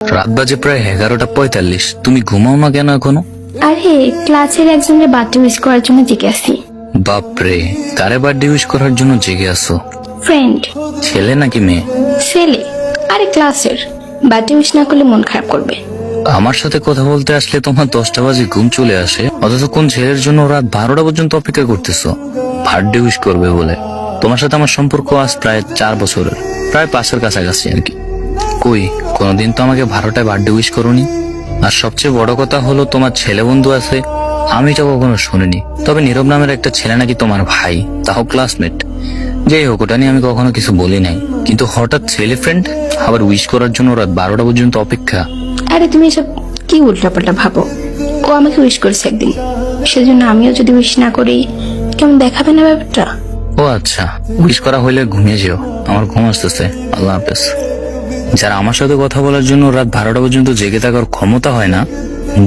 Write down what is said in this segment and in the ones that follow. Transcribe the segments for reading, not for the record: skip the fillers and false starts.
রাত বাজে প্রায় 11:45। তুমি ঘুমাও না কেন এখনো? আরে ক্লাসের একজনের বার্থডে উইশ করার জন্য জেগে আছি। বাপরে, কারে বার্থডে উইশ করার জন্য জেগে আসো? ফ্রেন্ড। ছেলে নাকি মেয়ে? ছেলে। আরে ক্লাসের বার্থডে উইশ না করলে মন খারাপ করবে। আমার সাথে কথা বলতে আসলে তোমার 10টা বাজে ঘুম চলে আসে, অথচ কোন ছেলের জন্য রাত 12টা পর্যন্ত অপেক্ষা করতেছো বার্থডে উইশ করবে বলে? তোমার সাথে আমার সম্পর্ক আজ প্রায় 4 বছরের, প্রায় 5-এর কাছাকাছি আর কি। কই কোনোদিন তো আমাকে 12টায় বার্থডে উইশ করোনি। আর সবচেয়ে বড় কথা হলো তোমার ছেলে বন্ধু আছে, আমি এটা কখনো শুনিনি। তবে নীরব নামের একটা ছেলে নাকি তোমার ভাই, তাও ক্লাসমেট। যাই হোক, ওটা নিয়ে আমি কখনো কিছু বলি নাই, কিন্তু হঠাৎ ছেলে ফ্রেন্ড আবার উইশ করার জন্য রাত 12টা পর্যন্ত অপেক্ষা। আরে তুমি এসব কি উল্টাপাল্টা ভাবো? ও আমাকে উইশ করেছে একদিন, সেজন্য আমিও যদি উইশ না করি কেমন দেখাবে না ব্যাপারটা? ও আচ্ছা, উইশ করা হইলে ঘুমিয়ে যেও, আমার ঘুম আসতেছে। আল্লাহ হাফেজ। যারা আমার সাথে কথা বলার জন্য রাত 12টা পর্যন্ত জেগে থাকার ক্ষমতা হয় না,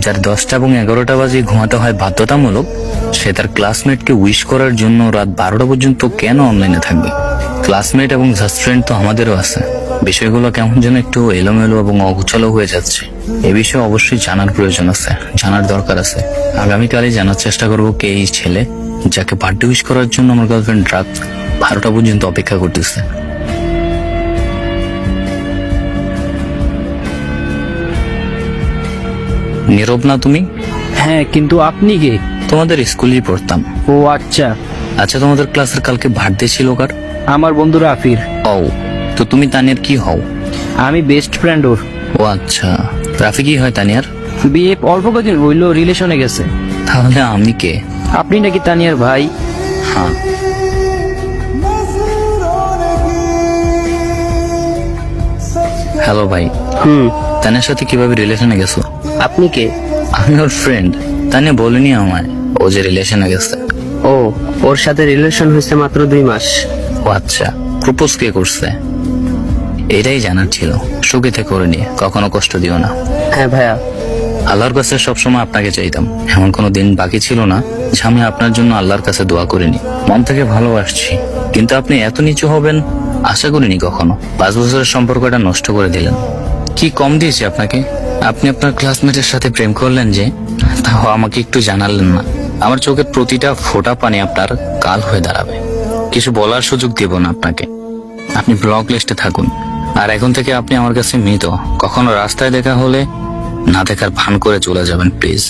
যার 10টা এবং 11টা বাজে ঘুমাতে হয় বাধ্যতামূলক, সে তার ক্লাসমেটকে উইশ করার জন্য রাত 12টা পর্যন্ত কেন অনলাইনে থাকবে? ক্লাসমেট এবং জাস্ট ফ্রেন্ড তো আমাদেরও আছে। বিষয়গুলো কেমন যেন একটু এলোমেলো এবং অগোছালো হয়ে যাচ্ছে। এ বিষয়ে অবশ্যই জানার প্রয়োজন আছে, জানার দরকার আছে। আগামীকালই জানার চেষ্টা করবো কে এই ছেলে যাকে বার্থডে উইশ করার জন্য আমার গার্লফ্রেন্ড রাত 12টা পর্যন্ত অপেক্ষা করতেছে। নীরব না তুমি? হ্যাঁ, কিন্তু আপনি কে? তোমাদের স্কুলেই পড়তাম। ও আচ্ছা, আচ্ছা, তোমাদের ক্লাসের কালকে বার্থডে ছিল কার? আমার বন্ধু রাফির। ও, তো তুমি তানিয়ার কি হও? আমি বেস্ট ফ্রেন্ড ওর। ও আচ্ছা, রাফি কি হয় তানিয়ার? বিয়ে অল্প কদিন হইলো, রিলেশনে গেছে। তাহলে আমি কে? আপনি নাকি তানিয়ার ভাই? হ্যাঁ। হ্যালো ভাই, তানিয়ার সাথে কিভাবে রিলেশনে গেছো? আপনি কে? আমি ওর ফ্রেন্ড। তানিয়া বলেনি আমায় ও যে রিলেশনে গেছে। ও, ওর সাথে রিলেশন হয়েছে মাত্র 2 মাস। ও আচ্ছা, প্রপোজ কে করছে? এটাই জানার ছিল। সুখে করে নিয়ে কখনো কষ্ট দিও না। হ্যাঁ ভাইয়া। আল্লাহর কাছে সবসময় আপনাকে চাইতাম, এমন কোনো দিন বাকি ছিল না যে আমি আপনার জন্য আল্লাহর কাছে দোয়া করিনি। মন থেকে ভালোবাসছি, কিন্তু আপনি এত নিচু হবেন আশা করিনি কখনো। 5 বছরের সম্পর্কটা নষ্ট করে দিলেন। কি কম দিয়েছি আপনাকে? আপনি আপনার ক্লাসমেটের সাথে প্রেম করলেন যে, তাও আমাকে একটু জানালেন না। আমার চোখের প্রতিটা ফোঁটা পানি আপনার কাল হয়ে দাঁড়াবে। কিছু বলার সুযোগ দেব না আপনাকে। আপনি ব্লক লিস্টে থাকুন। আর এখন থেকে আপনি আমার কাছে মৃত। কখনো রাস্তায় দেখা হলে না দেখার ভান করে চলে যাবেন প্লিজ।